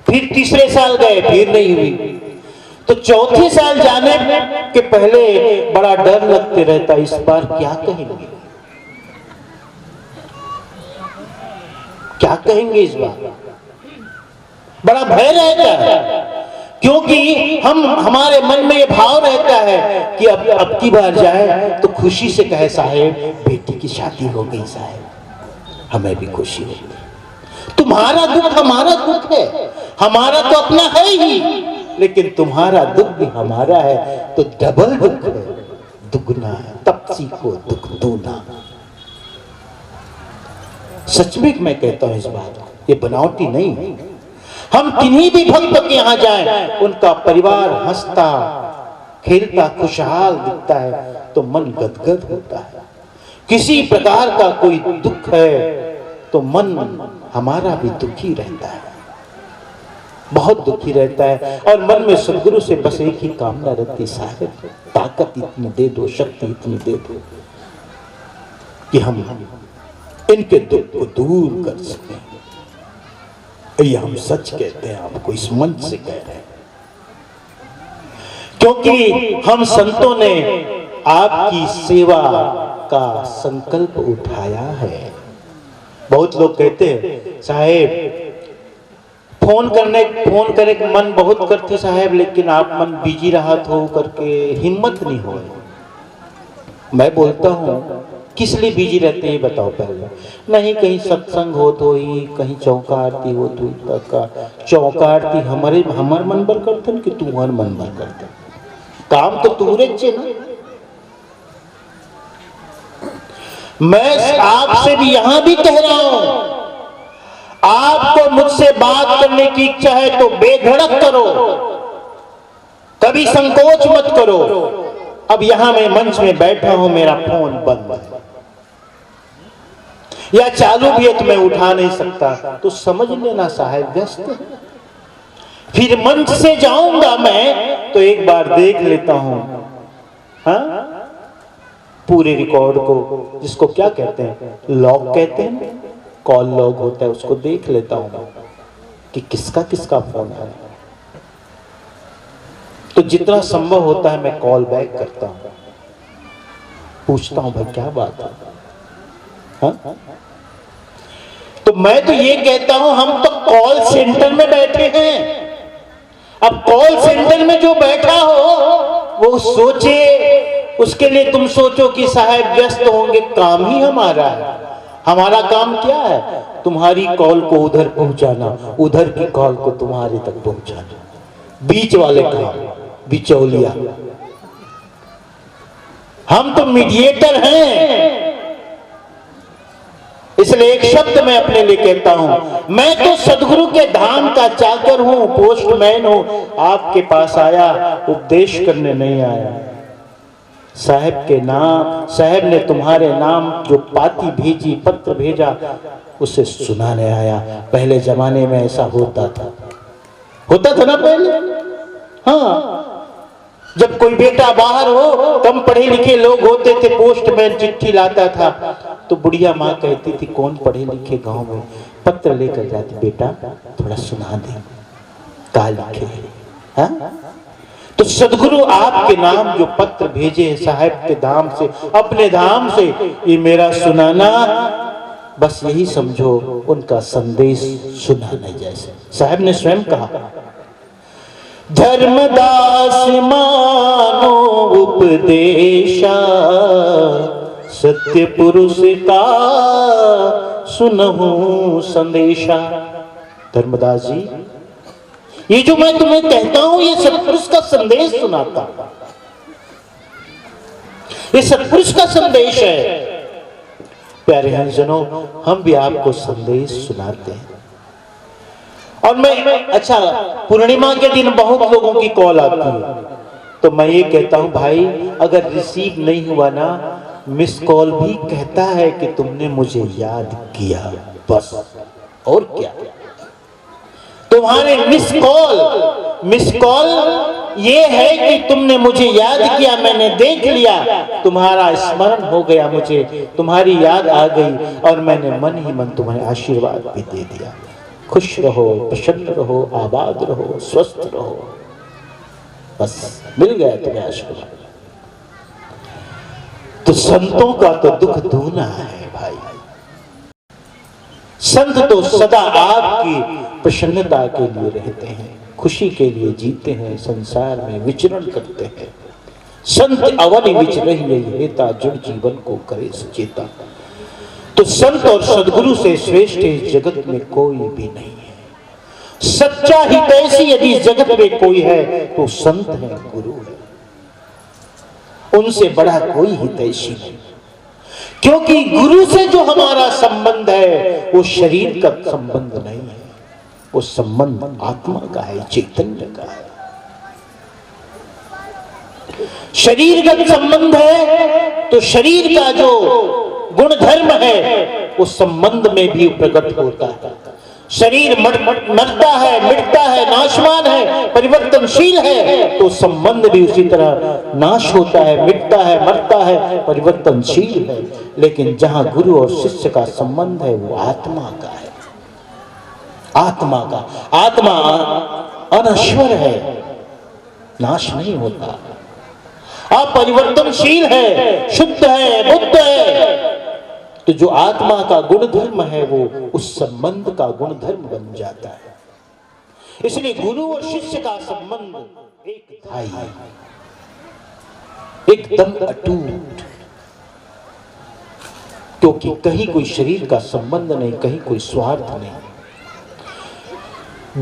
फिर तीसरे साल गए, फिर नहीं हुई। तो चौथे साल जाने के पहले बड़ा डर लगते रहता, इस बार क्या कहेंगे, क्या कहेंगे इस बार, बड़ा भय रहता है। क्योंकि हमारे मन में ये भाव रहता है कि अब की बार जाए तो खुशी से कहे साहेब बेटी की शादी हो गई साहेब, हमें भी खुशी होगी। तुम्हारा दुख हमारा दुख है, हमारा तो अपना है ही, लेकिन तुम्हारा दुख भी हमारा है, तो डबल दुख है, दुगना है, तपसी को दुख दूना। सच में मैं कहता हूं इस बात, ये बनावटी नहीं है। हम किन्हीं भी भक्त के यहां जाएं, उनका परिवार हंसता खेलता खुशहाल दिखता है तो मन गदगद होता है। किसी प्रकार का कोई दुख है तो मन हमारा भी दुखी रहता है, बहुत दुखी रहता है। और मन में सदगुरु से बस एक ही कामना रहती, साहेब ताकत इतनी दे दो, शक्ति इतनी दे दो कि हम इनके दुख को दूर कर सकें। ये हम सच कहते हैं, आपको इस मंच से कह रहे हैं, क्योंकि हम संतों ने आपकी सेवा का संकल्प उठाया है। बहुत लोग कहते हैं साहेब फोन करे मन बहुत करते साहेब, लेकिन आप मन बिजी रहा हो करके हिम्मत नहीं हो। मैं बोलता हूं किस लिए बिजी रहते हैं बताओ पहले। नहीं कहीं सत्संग हो तो ही, कहीं चौका आरती हो तो चौका आरती हमारे मन बर करते कि तुम्हार मन बर करते, काम तो तुम्हारे चे ना। मैं आपसे भी यहां भी कह रहा हूं, आपको मुझसे बात करने की इच्छा है तो बेधड़क करो, कभी संकोच मत करो। अब यहां मैं मंच में बैठा हूं, मेरा फोन बंद है या चालू भी है तो मैं उठा नहीं सकता, तो समझ लेना साहेब व्यस्त है। फिर मंच से जाऊंगा मैं तो एक बार देख लेता हूं, हाँ पूरे रिकॉर्ड को, जिसको क्या कहते हैं लॉग कहते हैं, कॉल लॉग होता है, उसको देख लेता हूं कि किसका किसका फोन है। तो जितना संभव होता है मैं कॉल बैक करता हूं, पूछता हूं भाई क्या बात है, हाँ? तो मैं तो ये कहता हूं हम तो कॉल सेंटर में बैठे हैं। अब कॉल सेंटर में जो बैठा हो वो सोचे, उसके लिए तुम सोचो कि साहब व्यस्त होंगे, काम ही हमारा है। हमारा काम क्या है, तुम्हारी कॉल को उधर पहुंचाना, उधर की कॉल को तुम्हारे तक पहुंचाना, बीच वाले काम, बिचौलिया। हम तो मीडिएटर हैं। इसलिए एक शब्द मैं अपने लिए कहता हूं, मैं तो सदगुरु के धाम का चाकर हूं, पोस्टमैन हूं। आपके पास आया, उपदेश करने नहीं आया। साहब के नाम, साहब ने तुम्हारे नाम जो पाती भेजी, पत्र भेजा, उसे सुनाने आया। पहले जमाने में ऐसा होता था ना पहले। हाँ, जब कोई बेटा बाहर हो, कम पढ़े लिखे लोग होते थे, पोस्टमैन चिट्ठी लाता था तो बुढ़िया माँ कहती थी कौन पढ़े लिखे गांव में, पत्र लेकर जाती, बेटा थोड़ा सुना दे का लिखे। हाँ? तो सदगुरु आपके नाम जो पत्र भेजे साहब के धाम से, अपने धाम से, ये मेरा सुनाना बस यही समझो उनका संदेश सुनाने जैसे। साहब ने स्वयं कहा, धर्मदास मानो उपदेशा, सत्य पुरुष का सुनहु संदेशा। धर्मदास जी, ये जो मैं तुम्हें कहता हूं ये सत्पुरुष का संदेश सुनाता हूं, ये सत्पुरुष का संदेश है। प्यारे हरिजनों, हम भी आपको संदेश सुनाते हैं। और मैं, अच्छा पूर्णिमा के दिन बहुत लोगों की कॉल आती है, तो मैं ये कहता हूं भाई अगर रिसीव नहीं हुआ ना, मिस कॉल भी कहता है कि तुमने मुझे याद किया, बस और क्या। तुम्हारे मिस कॉल ये है कि तुमने मुझे याद किया, मैंने देख लिया, तुम्हारा स्मरण हो गया, मुझे तुम्हारी याद आ गई और मैंने मन ही मन तुम्हें आशीर्वाद भी दे दिया। खुश रहो, प्रसन्न रहो, आबाद रहो, स्वस्थ रहो, बस मिल गया तुम्हें आशीर्वाद। तो संतों का तो दुख दूना है भाई। संत तो सदा आपकी प्रसन्नता के लिए रहते हैं, खुशी के लिए जीते हैं, संसार में विचरण करते हैं। संत अवनि विचरहि हेता जुड़ जीवन को करे सचेता। तो संत और सदगुरु से श्रेष्ठ इस जगत में कोई भी नहीं है। सच्चा हितैषी यदि जगत में कोई है तो संत है, गुरु है, उनसे बड़ा कोई हितैषी नहीं। क्योंकि गुरु से जो हमारा संबंध है वो शरीर का संबंध नहीं है, वो संबंध आत्मा का है, चैतन्य का है। शरीरगत संबंध है तो शरीर का जो गुण धर्म है वो संबंध में भी प्रकट होता है। शरीर मरता है, मिटता है, नाशवान है, परिवर्तनशील है, तो संबंध भी उसी तरह नाश होता है, मिटता है, मरता है, परिवर्तनशील है। लेकिन जहां गुरु और शिष्य का संबंध है वो आत्मा का है, आत्मा का। आत्मा अनश्वर है, नाश नहीं होता, अपरिवर्तनशील है, शुद्ध है, बुद्ध है। तो जो आत्मा का गुण धर्म है वो उस संबंध का गुण धर्म बन जाता है। इसलिए गुरु और शिष्य का संबंध एक धाई है, एकदम अटूट। क्योंकि कहीं कोई शरीर का संबंध नहीं, कहीं कोई स्वार्थ नहीं।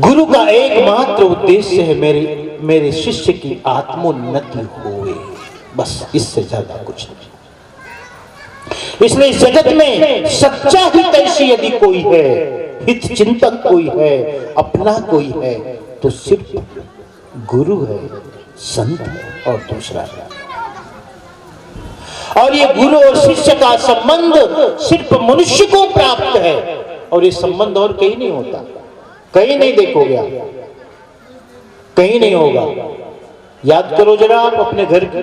गुरु का एकमात्र उद्देश्य है मेरे शिष्य की आत्मोन्नति होवे, बस, इससे ज्यादा कुछ नहीं। इसलिए इस जगत में सच्चा हितैषी यदि कोई है, हित चिंतक कोई है, अपना कोई है, तो सिर्फ गुरु है, संत है और दूसरा है। और ये गुरु और शिष्य का संबंध सिर्फ मनुष्य को प्राप्त है, और ये संबंध और कहीं नहीं होता, कहीं नहीं देखोगे आप, कहीं नहीं होगा। याद करो जरा आप अपने घर की,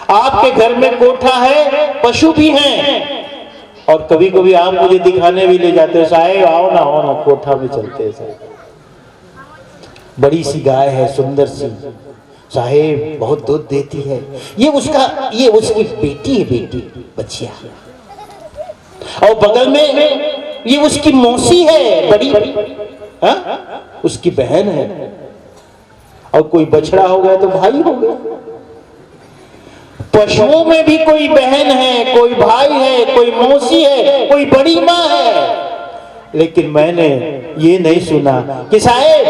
आपके घर में कोठा है, पशु भी हैं, और कभी कभी आप मुझे दिखाने भी ले जाते हो, साहेब आओ ना कोठा में चलते हैं, बड़ी सी गाय है, सुंदर सी, साहेब बहुत दूध देती है, ये उसकी बेटी है, बेटी बच्चिया, और बगल में ये उसकी मौसी है, बड़ी उसकी बहन है, और कोई बछड़ा हो गया तो भाई हो गया। पशुओं में भी कोई बहन है, कोई भाई है, कोई मौसी है, कोई बड़ी माँ है। लेकिन मैंने ये नहीं सुना कि साहेब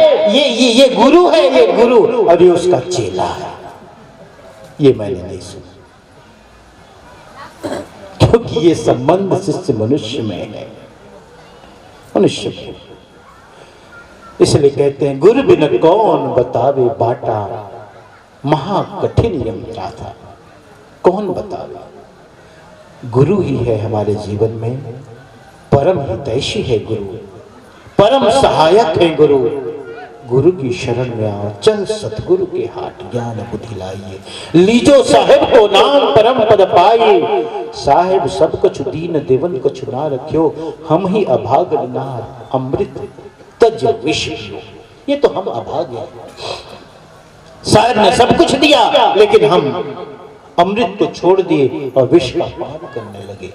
ये गुरु है, ये गुरु और ये उसका चेला है, ये मैंने नहीं सुना। क्योंकि ये संबंध शिष्य मनुष्य में है, मनुष्य में। इसलिए कहते हैं गुरु बिन कौन बतावे बाटा, महा कठिन यम था। कौन बतावे? गुरु ही है हमारे जीवन में, परम हितैषी है गुरु, परम सहायक है गुरु। गुरु की शरण में आओ, चल सतगुरु के हाथ, ज्ञान बुद्धि लाइए, लीजो साहेब को नाम परम पद पाइए। साहेब सब कछु दीन देवन कछु ना रखियो, हम ही अभागन नार अमृत तज विष। ये तो हम अभागे हैं, साहेब ने सब कुछ दिया लेकिन हम अमृत को छोड़ दिए और विष का पान करने लगे।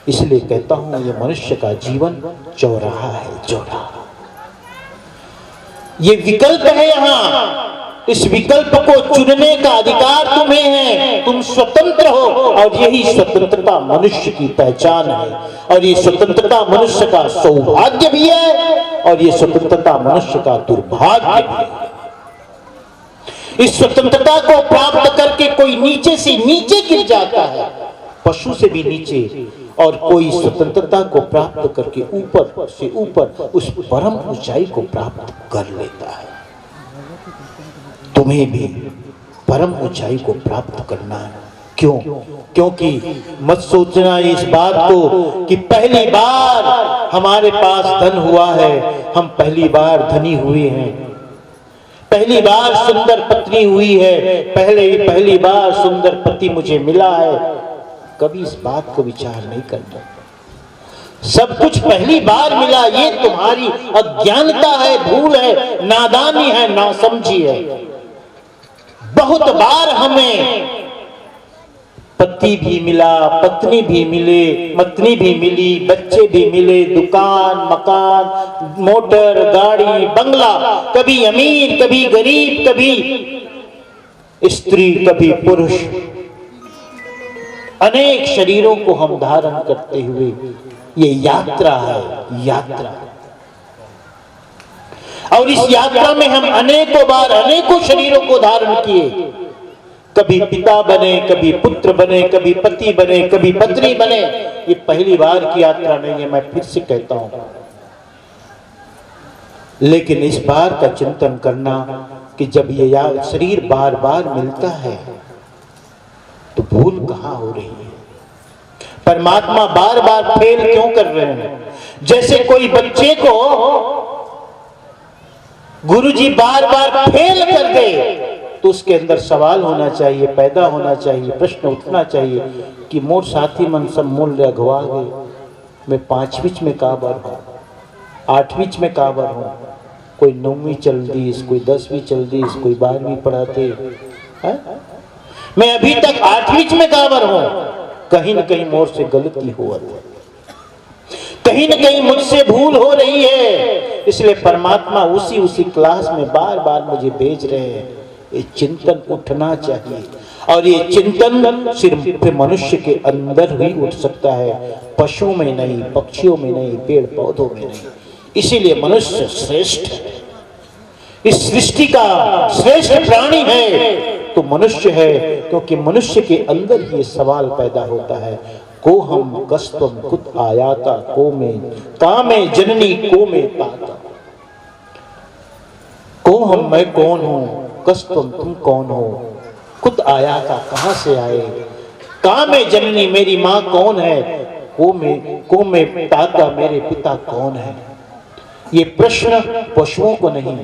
इसलिए कहता हूं ये मनुष्य का जीवन चौराहा है, चौराहा। ये विकल्प है यहाँ, इस विकल्प को चुनने का अधिकार तुम्हें है, तुम स्वतंत्र हो, और यही स्वतंत्रता मनुष्य की पहचान है। और ये स्वतंत्रता मनुष्य का सौभाग्य भी है और ये स्वतंत्रता मनुष्य का दुर्भाग्य भी है। इस स्वतंत्रता को प्राप्त करके कोई नीचे से नीचे गिर जाता है, पशु से भी नीचे, और कोई स्वतंत्रता को प्राप्त करके ऊपर से ऊपर उस परम ऊंचाई को प्राप्त कर लेता है। तुम्हें भी परम ऊंचाई को प्राप्त करना है। क्यों? क्योंकि मत सोचना इस बात को कि पहली बार हमारे पास धन हुआ है, हम पहली बार धनी हुए हैं। पहली बार सुंदर पत्नी हुई है, पहली बार सुंदर पति मुझे मिला है, कभी इस बात को विचार नहीं करना। सब कुछ पहली बार मिला, ये तुम्हारी अज्ञानता है, भूल है, नादानी है, नासमझी है। बहुत बार हमें पति भी मिला, पत्नी भी मिले, पत्नी भी मिली, बच्चे भी मिले, दुकान, मकान, मोटर, गाड़ी, बंगला, कभी अमीर, कभी गरीब, कभी स्त्री, कभी पुरुष, अनेक शरीरों को हम धारण करते हुए, ये यात्रा है, यात्रा। और इस यात्रा में हम अनेकों बार अनेकों शरीरों को धारण किए, कभी पिता बने, कभी पुत्र बने, कभी पति बने, कभी पत्नी बने। ये पहली बार की यात्रा नहीं है, मैं फिर से कहता हूं। लेकिन इस बार का चिंतन करना कि जब ये शरीर बार बार मिलता है तो भूल कहां हो रही है। परमात्मा बार बार फेल क्यों कर रहे हैं? जैसे कोई बच्चे को गुरुजी बार बार फेल कर दे तो उसके अंदर सवाल होना चाहिए, पैदा होना चाहिए, प्रश्न उठना चाहिए कि मोर साथी मन सब मूल्य अगवा गए, मैं 5वीं में काबर हूँ, 8वीं में काबर हूँ, कोई 9वीं चल दी, कोई 10वीं चल दी, कोई 12वीं पढ़ाते है? मैं अभी तक 8वीं में काबर हूँ। कहीं न कहीं मोर से गलती हुआ, कहीं न कहीं मुझसे भूल हो रही है। इसलिए परमात्मा उसी क्लास में बार बार मुझे भेज रहे हैं। ये चिंतन उठना चाहिए, और ये चिंतन सिर्फ मनुष्य के अंदर ही उठ सकता है, पशुओं में नहीं, पक्षियों में नहीं, पेड़ पौधों में नहीं। इसीलिए मनुष्य श्रेष्ठ है, इस सृष्टि का श्रेष्ठ प्राणी है तो मनुष्य है, क्योंकि मनुष्य के अंदर ये सवाल पैदा होता है, को हम कस्तम कुत आयाता को में कामे जननी को में पाता। को हम, मैं कौन हूं, कस्तम तुम कौन हो, खुद आया था, कहां से आए, कामे जननी मेरी मां कौन है, को में ताता मेरे पिता कौन है। ये प्रश्न पशुओं को नहीं,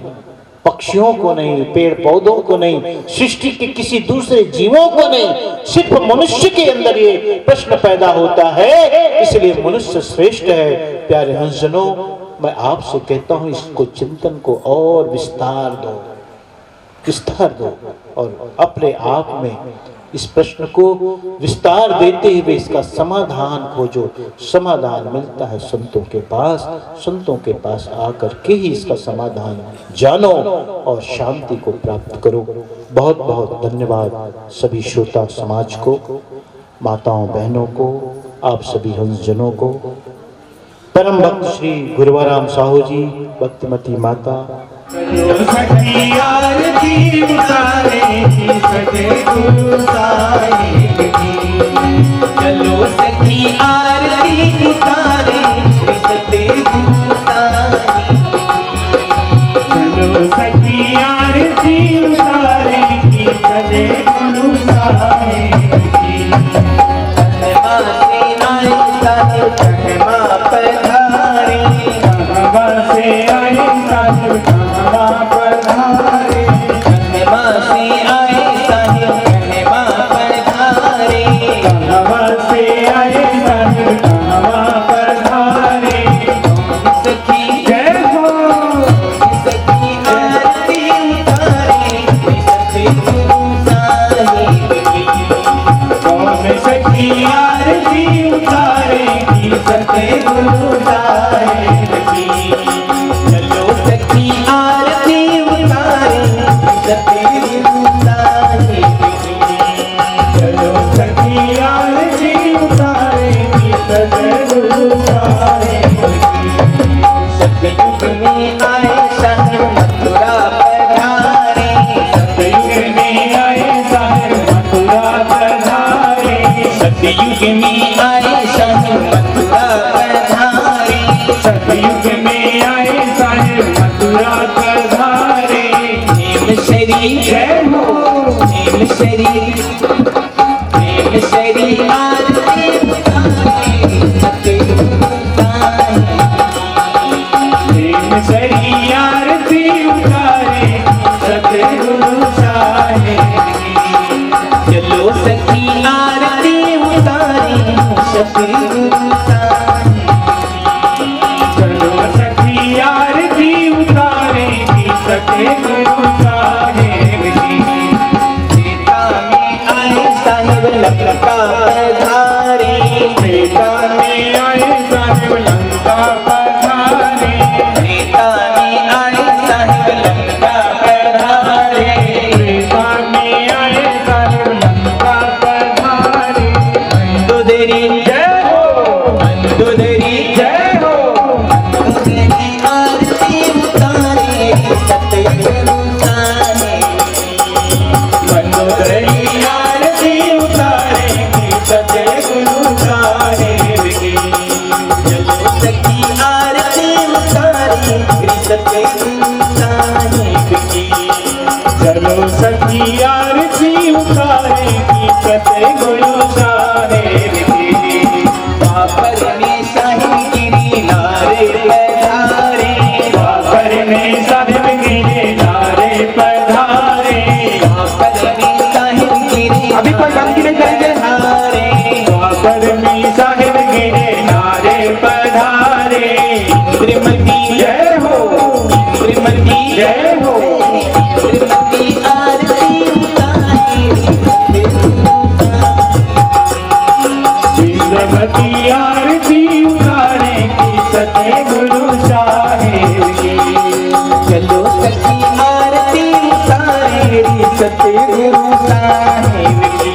पक्षियों को नहीं, पेड़ पौधों को नहीं, सृष्टि के किसी दूसरे जीवों को नहीं, सिर्फ मनुष्य के अंदर ये प्रश्न पैदा होता है। इसलिए मनुष्य श्रेष्ठ है। प्यारे हंसजनों, मैं आपसे कहता हूं, इसको चिंतन को और विस्तार दो, विस्तार दो, और अपने आप में इस प्रश्न को विस्तार देते हुए इसका समाधान खोजो। समाधान मिलता है संतों के पास, संतों के पास आकर के ही इसका समाधान जानो और शांति को प्राप्त करो। बहुत बहुत धन्यवाद सभी श्रोता समाज को, माताओं बहनों को, आप सभी हंसजनों को। परम भक्त श्री गुरुवाराम साहू जी, भक्तिमती माता, सखी आरती उतारेगी सजे गुरु साहिब की, चलो सखी आरती उतारेगी सजे गुरु साहिब की, चलो सखी आरती उतारेगी सजे गुरु साहिब की। कहवा से आए साहिब कहवा पधारे, कहवा से आए साहिब कहवा पधारे, कहवा से आए साहिब कहवा पधारे, कहवा से आए साहिब कहवा पधारे। सखी जय हो, सखी आरती उतारे सखी गुरु साहिब की, कौन सखी आरती उतारेगी सखी गुरु साहिब की। चलो सखी आरती उतारेगी सखी गुरु साहिब की, चलो सखी आरती उतारेगी सखी गुरु साहिब की। सतयुग में आए साहिब मथुरा पधारे, सतयुग में आए साहिब मथुरा पधारे, सतयुग में आए साहिब मथुरा पधारे, सतयुग में आए साहिब मथुरा पधारे। नेम शरीर जय हो, नेम शरीर, नेम शरीर आरती उतारे सखी गुरु साहिब की, नेम शरीर आरती उतारे सतगुरु साहिब। चलो सखी आरती उतारेगी सतगुरु साहिब की। बेटा में आए साहिब लंका पधारे, बेटा में आए साहिब लंका पधारे, बेटा में आए साहिब लंका पधारे, बेटा में आए साहिब लंका पधारे। मंदोदरी जय हो, मंदोदरी जय हो, मंदोदरी आरती उतारे सतगुरु साहिब। मंदोदरी आरती उतारेगी सतगुरु साहिब की। चलो सखी आरती उतारेगी सतगुरु साहिब की। चलो सखी आरती उतारेगी सतगुरु साहिब की। बापर में साहिब गिरी नारे पधारे, बापर में साहिब गिरी नारे पधारे, बापर में साहिब गिरी अभी कोई गलती नहीं करेंगे हारे, बापर में साहिब गिरी नारे पधारे। इंद्रमती जय हो, इंद्रमती जय हो, इंद्रमती आरती उतारेगी इंद्रमती आरती उतारेगी सतगुरु साहिब की। चलो सखी आरती उतारेगी सतगुरु साहिब की।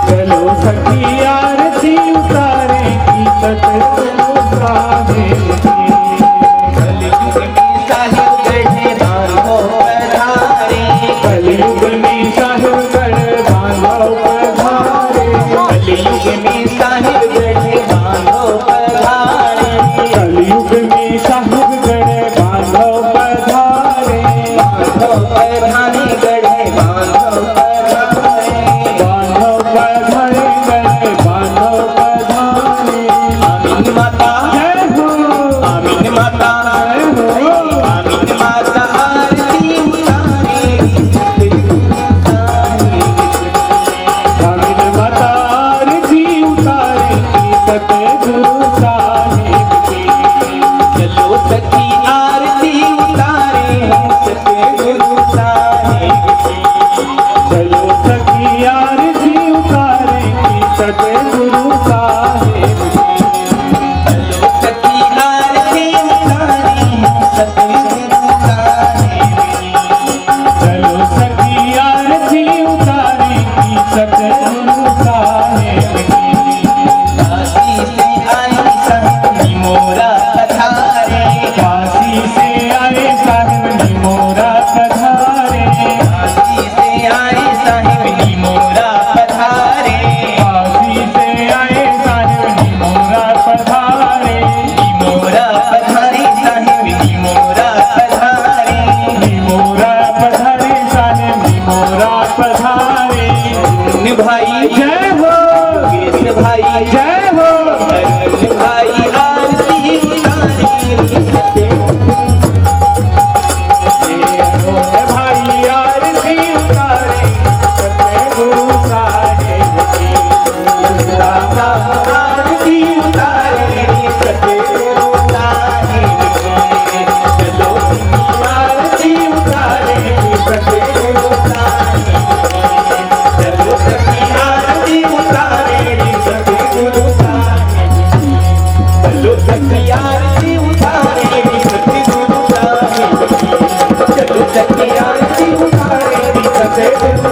चलो सखी आरती उतारेगी सतगुरु साहिब की। कलयुग में साहिब गढ़ बांधो पधारे, कलयुग में साहिब गढ़ बांधो पधारे, कलयुग में साहिब गढ़ बांधो पधारे, कलयुग में साहिब गढ़ बांधो पधारे, बांधो पधारे गढ़ बांधो पधारे, बांधो पधारे गढ़ बांधो पधारे। आमीन माता जय हो, आमीन माता जय हो, आमीन माता आरती उतारेगी सतगुरु साहिब की। आमीन माता आरती उतारेगी सतगुरु साहिब की। चलो सखी आरती उतारे सतगुरु साहिब की। चलो सखी आरती उतारेगी सतगुरु साहिब की। चलो सखी आरती उतारेगी सतगुरु साहिब की। चलो सखी आरती उतारेगी सतगुरु साहिब की। काशी से आए साहिब निमोरा पधारे, काशी से आए साहिब निमोरा पधारे, काशी से आए साहिब निमोरा पधारे, काशी से आए साहिब निमोरा पधारे, निमोरा पधारे साहिब निमोरा पधारे, निमोरा पधारे साहिब निमोरा पधारे। अरुण भाई जय हो, केश भाई जय हो, अरुण भाई आरती उतारेगी सतगुरु भाई आरती उतारेगी सतगुरु साहिब की। दादा आरती उतारेगी सतगुरु साहिब की। चलो आरती उतारेगी सतगुरु साहिब की। चलो सखी आरती उतारेगी सतगुरु साहिब की। चलो सखी आरती उतारेगी सतगुरु साहिब की। चलो सखी आरती उतारेगी सतगुरु